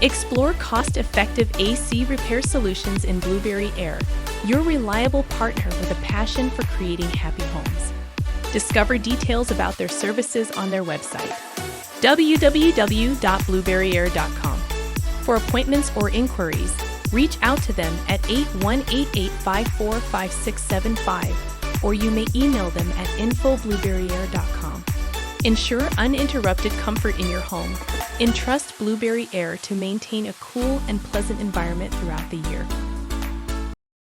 Explore cost-effective AC repair solutions in Blueberry Air, your reliable partner with a passion for creating happy homes. Discover details about their services on their website, www.blueberryair.com. For appointments or inquiries, reach out to them at 8188-545675, or you may email them at info@blueberryair.com. Ensure uninterrupted comfort in your home. Entrust Blueberry Air to maintain a cool and pleasant environment throughout the year.